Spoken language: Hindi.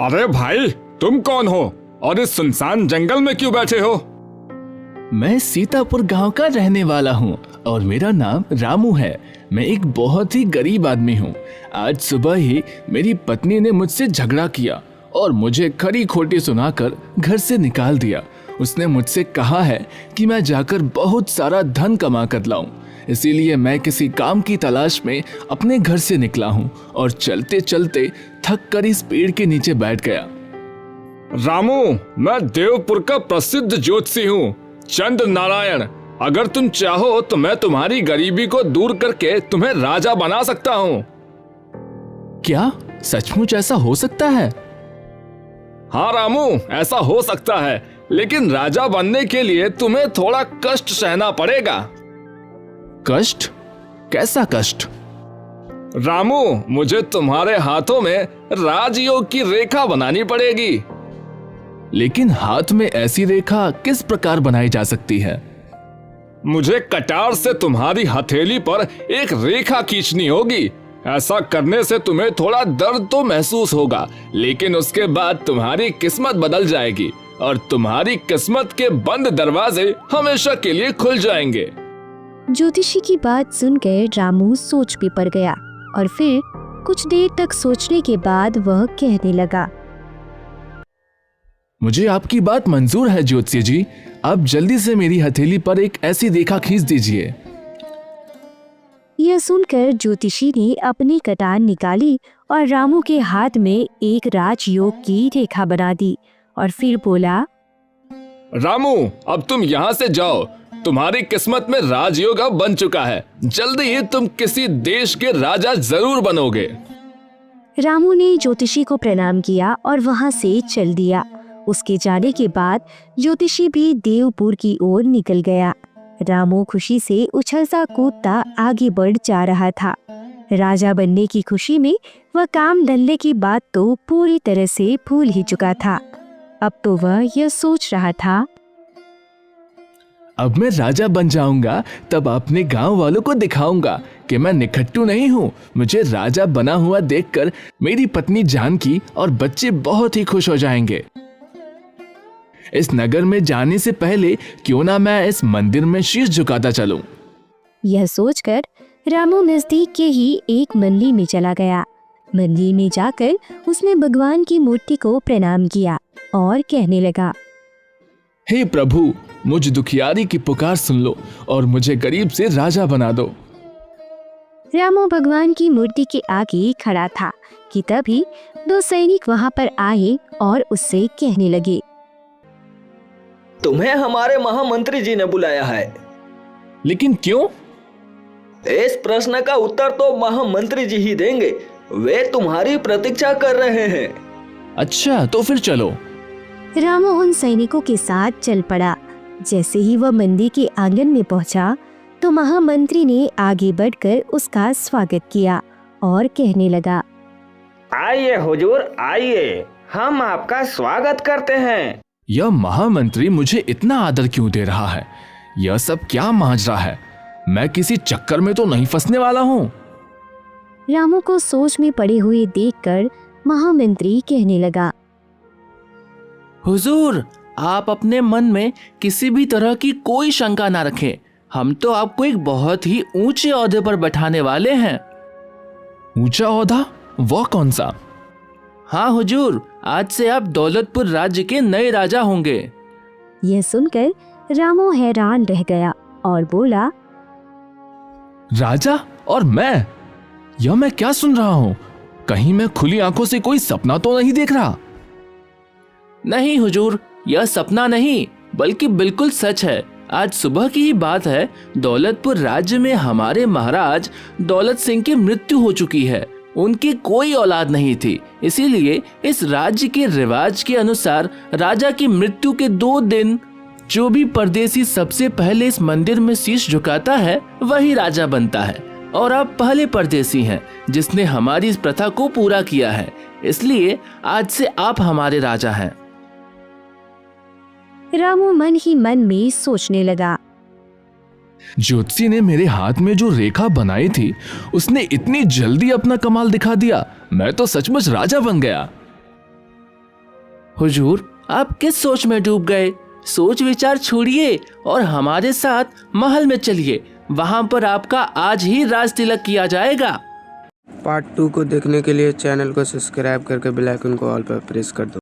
अरे भाई, तुम कौन हो और इस सुनसान जंगल में क्यों बैठे हो? मैं सीतापुर गांव का रहने वाला हूँ और मेरा नाम रामू है। मैं एक बहुत ही गरीब आदमी हूँ। आज सुबह ही मेरी पत्नी ने मुझसे झगड़ा किया और मुझे खरी खोटी सुनाकर घर से निकाल दिया। उसने मुझसे कहा है कि मैं जाकर बहुत सारा धन कमा कर लाऊं। इसीलिए मैं किसी काम की तलाश में अपने घर से निकला हूँ और चलते चलते थक कर इस पेड़ के नीचे बैठ गया। रामू, मैं देवपुर का प्रसिद्ध ज्योतिषी हूँ, चंद्र नारायण। अगर तुम चाहो तो मैं तुम्हारी गरीबी को दूर करके तुम्हें राजा बना सकता हूँ। क्या सचमुच ऐसा हो सकता है? हाँ रामू, ऐसा हो सकता है, लेकिन राजा बनने के लिए तुम्हें थोड़ा कष्ट सहना पड़ेगा। कष्ट? कैसा कष्ट? रामू, मुझे तुम्हारे हाथों में राजयोग की रेखा बनानी पड़ेगी। लेकिन हाथ में ऐसी रेखा किस प्रकार बनाई जा सकती है? मुझे कटार से तुम्हारी हथेली पर एक रेखा खींचनी होगी। ऐसा करने से तुम्हें थोड़ा दर्द तो महसूस होगा, लेकिन उसके बाद तुम्हारी किस्मत बदल जाएगी और तुम्हारी किस्मत के बंद दरवाजे हमेशा के लिए खुल जाएंगे। ज्योतिषी की बात सुनकर रामू सोच में पड़ गया और फिर कुछ देर तक सोचने के बाद वह कहने लगा, मुझे आपकी बात मंजूर है ज्योतिषी जी। आप जल्दी से मेरी हथेली पर एक ऐसी रेखा खींच दीजिए। यह सुनकर ज्योतिषी ने अपनी कटार निकाली और रामू के हाथ में एक राजयोग की रेखा बना दी और फिर बोला, रामू, अब तुम यहाँ से जाओ। तुम्हारी किस्मत में राजयोग अब बन चुका है। जल्दी ही तुम किसी देश के राजा जरूर बनोगे। रामू ने ज्योतिषी को प्रणाम किया और वहां से चल दिया। उसके जाने के बाद ज्योतिषी भी देवपुर की ओर निकल गया। रामू खुशी से उछलता कूदता आगे बढ़ जा रहा था। राजा बनने की खुशी में वह काम धंधे की बात तो पूरी तरह से भूल ही चुका था। अब तो वह यह सोच रहा था, अब मैं राजा बन जाऊंगा तब अपने गांव वालों को दिखाऊंगा कि मैं निखट्टू नहीं हूँ। मुझे राजा बना हुआ देखकर मेरी पत्नी जानकी और बच्चे बहुत ही खुश हो जाएंगे। इस नगर में जाने से पहले क्यों ना मैं इस मंदिर में शीश झुकाता चलूं। यह सोचकर रामू नजदीक के ही एक मंदिर में चला गया। मंदिर में जाकर उसने भगवान की मूर्ति को प्रणाम किया और कहने लगा, हे प्रभु, मुझ दुखियारी की पुकार सुन लो और मुझे गरीब से राजा बना दो। रामू भगवान की मूर्ति के आगे खड़ा था कि तभी दो सैनिक वहां पर आए और उससे कहने लगे, तुम्हें हमारे महामंत्री जी ने बुलाया है। लेकिन क्यों? इस प्रश्न का उत्तर तो महामंत्री जी ही देंगे। वे तुम्हारी प्रतीक्षा कर रहे हैं। अच्छा, तो फिर चलो। रामू उन सैनिकों के साथ चल पड़ा। जैसे ही वह मंदिर के आंगन में पहुंचा तो महामंत्री ने आगे बढ़कर उसका स्वागत किया और कहने लगा, आइए हुजूर, आइए, हम आपका स्वागत करते हैं। यह महामंत्री मुझे इतना आदर क्यों दे रहा है? यह सब क्या माजरा है? मैं किसी चक्कर में तो नहीं फंसने वाला हूँ। रामू को सोच में पड़े हुए देखकर महामंत्री कहने लगा, हुजूर, आप अपने मन में किसी भी तरह की कोई शंका ना रखें। हम तो आपको एक बहुत ही ऊंचे ओहदे पर बैठाने वाले हैं। ऊंचा ओहदा? वह कौन सा? हाँ हुजूर, आज से आप दौलतपुर राज्य के नए राजा होंगे। यह सुनकर रामू हैरान रह गया और बोला, राजा और मैं? यह मैं क्या सुन रहा हूँ? कहीं मैं खुली आंखों से कोई सपना तो नहीं देख रहा? नहीं हुजूर, यह सपना नहीं बल्कि बिल्कुल सच है। आज सुबह की ही बात है। दौलतपुर राज्य में हमारे महाराज दौलत सिंह की मृत्यु हो चुकी है। उनकी कोई औलाद नहीं थी, इसीलिए इस राज्य के रिवाज के अनुसार राजा की मृत्यु के 2 दिन जो भी परदेसी सबसे पहले इस मंदिर में शीश झुकाता है वही राजा बनता है। और आप पहले परदेसी हैं जिसने हमारी इस प्रथा को पूरा किया है, इसलिए आज से आप हमारे राजा हैं। रामू मन ही मन में सोचने लगा, ज्योतिषी ने मेरे हाथ में जो रेखा बनाई थी उसने इतनी जल्दी अपना कमाल दिखा दिया। मैं तो सचमुच राजा बन गया। हुजूर, आप किस सोच में डूब गए? सोच विचार छोड़िए और हमारे साथ महल में चलिए। वहाँ पर आपका आज ही राज तिलक किया जाएगा। पार्ट 2 को देखने के लिए चैनल को सब्सक्राइब करके बेल आइकन को ऑल पर प्रेस कर दो।